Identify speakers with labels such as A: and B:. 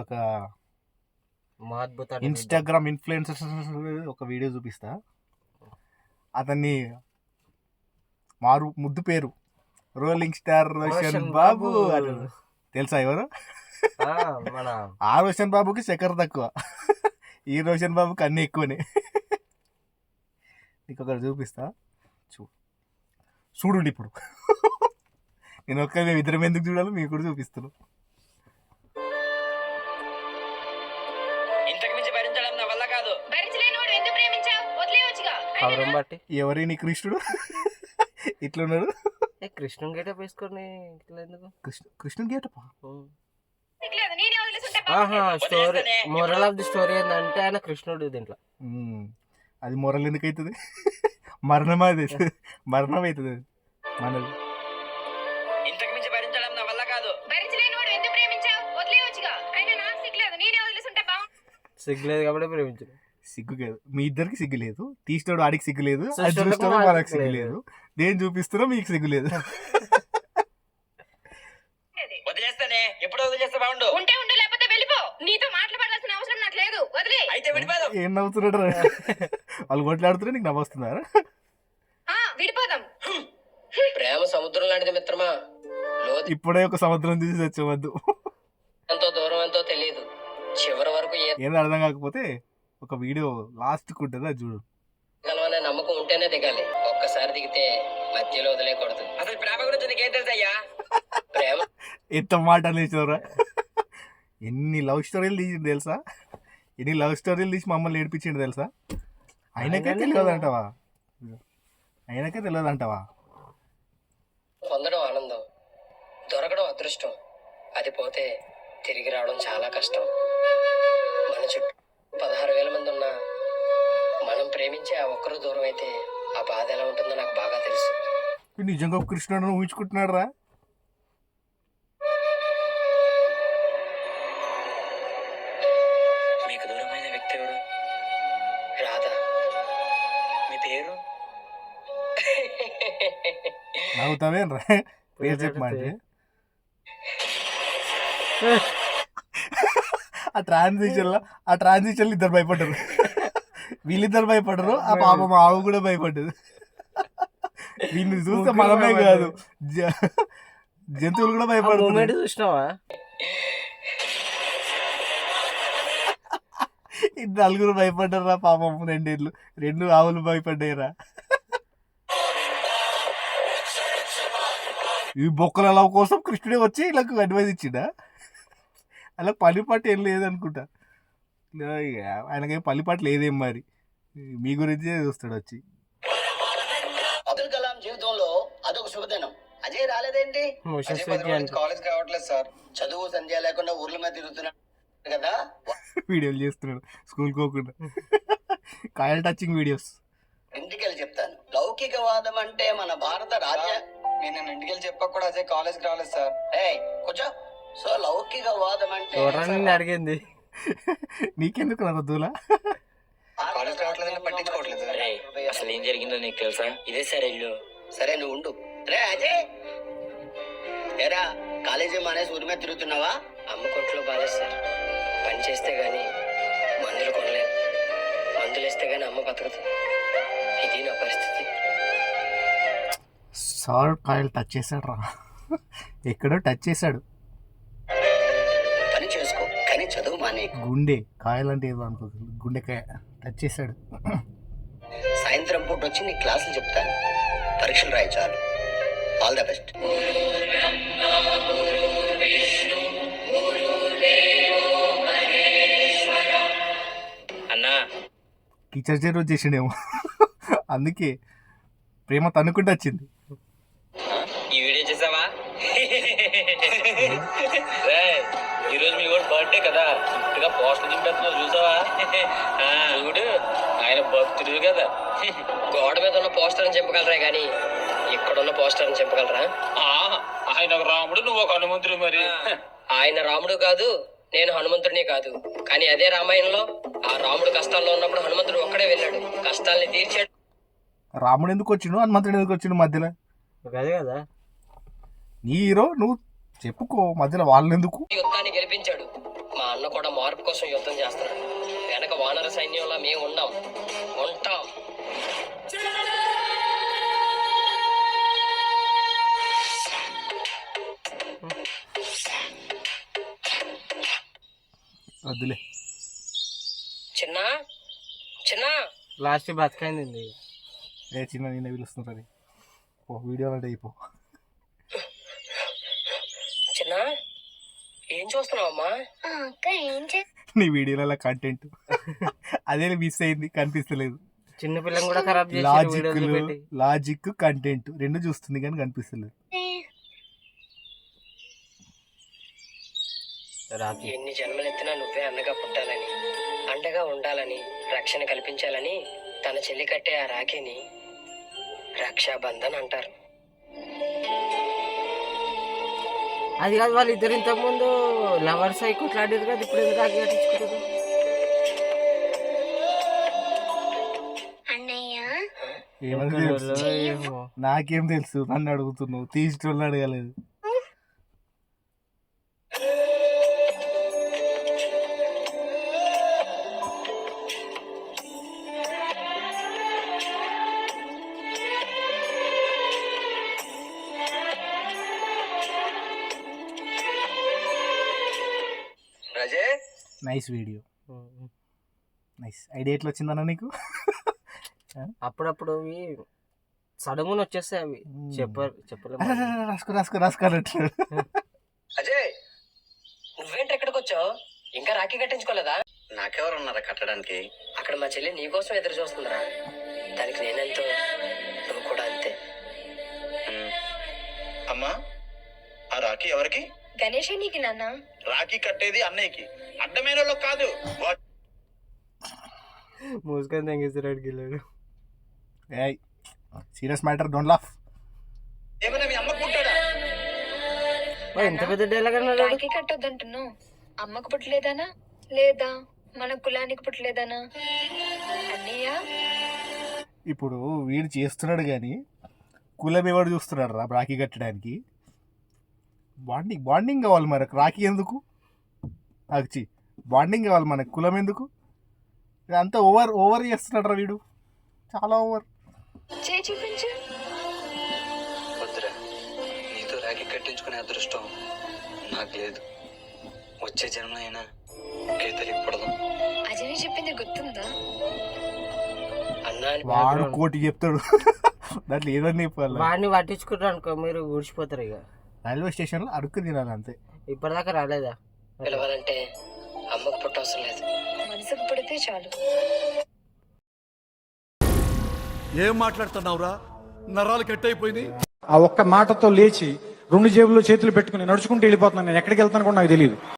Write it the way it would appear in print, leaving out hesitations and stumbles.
A: ఒక Instagram influencers ఒక video చూపిస్తా. అతన్ని ముద్దు పేరు రోలింగ్ స్టార్ రోషన్ బాబు అని తెలుసా ఎవరు? ఆ రోషన్ బాబుకి చక్కెర తక్కువ, ఈ రోషన్ బాబుకి అన్నీ ఎక్కువనే. నీకు ఒకటి చూపిస్తా చూడండి. ఇప్పుడు నేను మేము ఇద్దరం ఎందుకు చూడాలి మీకు కూడా చూపిస్తున్నాను. ఎవరి నీ కృష్ణుడు ఇట్లున్నాడు?
B: కృష్ణుని గేటప్ వేసుకొని
A: కృష్ణుని getup
B: story moral of the story ఏంటంటే ఆయన కృష్ణుడు దీంట్లో.
A: అది మొరల్ ఎందుకు అవుతుంది? మరణం అవుతుంది అది మనది.
B: సిగ్గులేదు కాబట్టి ప్రేమించు.
A: సిగ్గు కాదు, మీ ఇద్దరికి సిగ్గు లేదు. తీసినోడు ఆడికి సిగ్గు లేదు, అది చూసినోడు మనకు సిగ్గు లేదు. నేను చూపిస్తున్నా మీకు సిగ్గు లేదు. ఏం నవ్వుతున్నాడు? వాళ్ళు కొట్లాడుతున్నా నీకు నవ్వుస్తున్నారు.
B: ప్రేమ సముద్రం లాంటిది మిత్రమా.
A: ఇప్పుడే ఒక సముద్రం చూసి వచ్చేవద్దు.
B: ఎంతో దూరం ఎంతో తెలియదు, చివరి వరకు
A: ఏదో అర్థం కాకపోతే ఒక వీడియో లాస్ట్ ఉంటుంది, అది చూడు.
B: గలవనే నమ్మకం ఉంటేనే దిగాలి, ఒక్కసారి దిగితే మధ్యలో వదిలేకూడదు. అసలు ప్రేమ గురించి నీకేం తెలుసయ్యా? ప్రేమ
A: ఎంత మాట అనేసారా? ఎన్ని లవ్ స్టోరీలు తీసిండు తెలుసా? ఎన్ని లవ్ స్టోరీలు తీసి మమ్మల్ని ఏడిపించిండు తెలుసా? ఆయనకే తెలియదంటావా?
B: పొందడం ఆనందం, దొరకడం అదృష్టం, అది పోతే తిరిగి రావడం చాలా కష్టం. మన చుట్టూ 16,000 మంది ఉన్నా మనం ప్రేమించే ఆ ఒక్కరు దూరం అయితే ఆ బాధ ఎలా ఉంటుందో నాకు బాగా తెలుసు.
A: నిజంగా కృష్ణుడు ఊహించుకుంటున్నాడు రా.
B: మీకు దూరమైన వ్యక్తి ఎవరు? రాధా. మీ పేరు?
A: నవ్వుతావేం రా పేరు చెప్పమంటే? ఆ ట్రాన్సిషన్ ఇద్దరు భయపడ్డారు. వీళ్ళిద్దరు భయపడ్డారు, ఆ పాప మా ఆవు కూడా భయపడ్డది. వీళ్ళని చూస్తే మనమే కాదు జంతువులు కూడా భయపడుతున్నాయి.
B: చూసినావా?
A: నలుగురు భయపడ్డారా పాపం. 2 ఆవులు భయపడ్డాయిరా. ఈ బొక్కల లవ్ కోసం కృష్ణుడే వచ్చి వీళ్ళకి అడ్వైజ్ ఇచ్చిండా? అలా పల్లిపాటు ఏం లేదనుకుంటా. ఆయనకేం పల్లిపాటు లేదేం మరి. మీ గురించే చూస్తాడు వచ్చి.
B: అబ్దుల్ కలాం జీవితంలో అదొక శుభదినం. అజయ్ రాలేదేంటి? కాలేజ్ రావట్లేదు సార్, చదువు సంధ్య లేకుండా ఊర్ల మీద తిరుగుతున్నాడు కదా.
A: వీడియోలు చేస్తున్నాడు స్కూల్ కోకుండా. కాయల్ టచింగ్ వీడియోస్.
B: ఇంటికి వెళ్ళి చెప్తాను. లౌకికవాదం అంటే మన భారత రాజ్య. నేను ఇంటికి వెళ్ళి చెప్పక కూడా అజయ్ కాలేజ్కి రాలేదు సార్. కూర్చో. సో లౌకికవాదం అంటే అడిగింది
A: నీకెందుకు రద్దులా?
B: కాలేజ్ రావట్లేదని పట్టించుకోవట్లేదు. అసలు ఏం జరిగిందో నీకు తెలుసా? ఇదే సరే ఇల్లు. సరే నువ్వు ఉండు. రే అజయ్, ఏరా కాలేజీ మానేసి ఊరి మీద తిరుగుతున్నావా? అమ్మ కొట్లో బాలేదు సార్. పని చేస్తే గానీ మందులు కొనలేదు, మందులు వేస్తే గానీ అమ్మ బతకదు. ఇది నా పరిస్థితి.
A: సార్ కాయలు టచ్ చేశాడు రా, ఎక్కడో టచ్ చేశాడు.
B: పని చేసుకో కానీ చదువు మానే.
A: గుండె కాయలంటే ఏదో అనుకో, గుండెకాయ టచ్ చేశాడు.
B: సాయంత్రం పూట వచ్చి నీ క్లాసులు చెప్తాను, పరీక్షలు రాయి చాలు. All the best. అన్నా
A: టీచర్ డే రోజు చేసిండేమో, అందుకే ప్రేమ తన్నుకుంటూ వచ్చింది.
B: ఈ వీడియో చేసావా? ఈరోజు మీ వాడు బర్త్డే కదా, ఇంతగా పోస్టర్ చింపేస్తున్నావు చూసావా? చూడు ఆయన భక్తుడు కదా. గోడ మీద ఉన్న పోస్టర్ని చింపగలరా కానీ ఇక్కడున్న పోస్టర్ని చింపగలరా? ఆయన ఒక రాముడు, నువ్వు ఒక హనుమంతుడు. మరి ఆయన రాముడు కాదు, నేను హనుమంతుడిని కాదు. కానీ అదే రామాయణంలో ఆ రాముడు కష్టాల్లో ఉన్నప్పుడు హనుమంతుడు ఒక్కడే వెళ్ళాడు, కష్టాల్ని తీర్చాడు.
A: రాముడు ఎందుకు వచ్చిండు, హనుమంతుడు ఎందుకు వచ్చిండు మధ్యలో?
B: అదే కదా
A: నీ హీరో, నువ్వు చెప్పుకో మధ్యలో వాళ్ళని ఎందుకు?
B: యుద్ధాన్ని గెలిపించాడు. మా అన్న కూడా మార్పు కోసం యుద్ధం చేస్తున్నాడు. వెనక వానర సైన్యంలో మేము ఉంటాం.
A: వద్దులే
B: చిన్న చిన్న
C: లాస్ట్ బతకైంది.
A: ఏ చిన్న నిన్న పిలుస్తుంటుంది ఓ వీడియో అంటే అయిపో.
B: చిన్న ఏం చూస్తున్నావమ్మా?
A: నీ వీడియోల కంటెంట్ అదే మిస్ అయింది, కనిపిస్తలేదు.
C: చిన్న పిల్లని కూడా ఖరాబ్ చేసి
A: లాజిక్ కంటెంట్ రెండు చూస్తుంది కానీ కనిపిస్తలేదు.
B: ఎన్ని జన్మలెత్తినా నువ్వే అన్నగా పుట్టాలని, అండగా ఉండాలని, రక్షణ కల్పించాలని తన చెల్లి కట్టే ఆ రాఖీని రక్షాబంధన్ అంటారు.
C: అది కాదు, వాళ్ళు ఇద్దరు ఇంతకు ముందు లవర్స్ అయి కొట్లాడేది కదా, ఇప్పుడు ఎందుకు రాఖీ కట్టించుకుంటారు?
A: ఏమని తెలుసు? నాకేం తెలుసు? నన్ను అడుగుతున్నావు, తీసుకోవాలని అడగలేదు. Nice video, nice idea. ఎట్లా వచ్చిందన్న నీకు?
C: అప్పుడప్పుడు అవి సడమున వచ్చేస్తాయి, అవి చెప్పలేము.
A: రాసుకోనట్లు.
B: అజయ్, నువ్వేంటి ఎక్కడికి వచ్చావు? ఇంకా రాఖీ కట్టించుకోలేదా?
D: నాకెవరున్నారా కట్టడానికి?
B: అక్కడ మా చెల్లి నీ కోసం ఎదురు చూస్తుందిరా. దానికి నేనెంతో, నువ్వు కూడా అంతే.
D: అమ్మా, ఆ రాఖీ ఎవరికి?
E: గణేష్ నీకు నాన్న.
D: రాఖీ కట్టేది అన్నయ్యకి, అడ్డమైన వాళ్ళకి కాదు.
C: మూసుకొని తెంగేసాడు గిల్లాడు.
A: Serious matter, don't laugh.
D: ఏమైనా మీ అమ్మ పుట్టాడా?
C: ఎంత పెద్ద డైలాగ్ అన్నాడు.
E: రాఖీ కట్టొద్దంటున్నావు. అమ్మకు పుట్టలేదానా? లేదా మన కులానికి పుట్టలేదానా? అన్నయ్య
A: ఇప్పుడు వీడు చేస్తున్నాడు కానీ కులం ఎవడు చూస్తున్నాడు రా రాఖీ కట్టడానికి? బాండింగ్ కావాలి మనకు. రాఖీ ఎందుకు? అచ్చి బాండింగ్ కావాలి మనకు, కులం ఎందుకు? అంతా ఓవర్ చేస్తున్నాడు రా వీడు, చాలా ఓవర్.
E: చేయి చూపించు.
D: వద్దురా, నీతో రాఖీ కట్టించుకునే అదృష్టం నాకు లేదు. వచ్చే జన్మ అయినా ఒకే తల్లికి పడదాం.
E: అజయ్ చెప్పింది గుర్తుందా?
B: అన్నా
A: వాడు కోటి చెప్తాడు, దాంట్లో ఏదన్నా చెప్పాలి.
C: వాడిని పట్టించుకుంటారు అనుకో, మీరు ఊడిచిపోతారు. ఇక
A: రైల్వే స్టేషన్లో అడుక్కు తినాలి అంతే.
C: ఇప్పటిదాకా రాలేదా?
B: పిలవాలంటే అమ్మకు పుట్టవసరం లేదు,
E: మనసుకు పుడితే చాలు.
F: ఏం మాట్లాడుతున్నావురా? నరాలు కట్ అయిపోయినాయి.
G: ఆ ఒక్క మాటతో లేచి 2 జేబుల్లో చేతులు పెట్టుకుని నడుచుకుంటూ వెళ్ళిపోతున్నాను. నేను ఎక్కడికి వెళ్తాను కూడా నాకు తెలియదు.